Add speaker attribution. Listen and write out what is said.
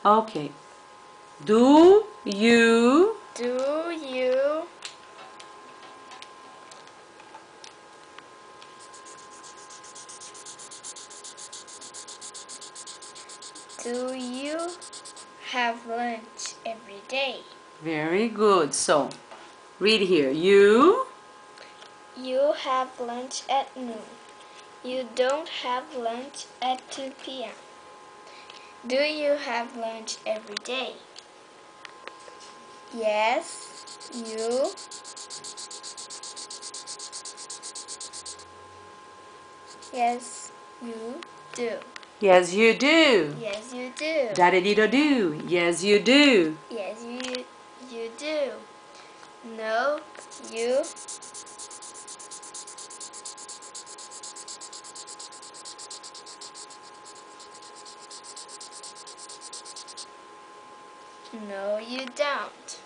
Speaker 1: Okay. Do you
Speaker 2: Do you have lunch every day?
Speaker 1: Very good. So, read here. You
Speaker 2: You have lunch at noon. You don't have lunch at 2 p.m. Do you have lunch every day? Yes, you. Yes, you do.
Speaker 1: Yes, you do.
Speaker 2: Yes, you do.
Speaker 1: Da-da-dee-da-do. Yes, you do.
Speaker 2: Yes, you do. No, you. No, you don't.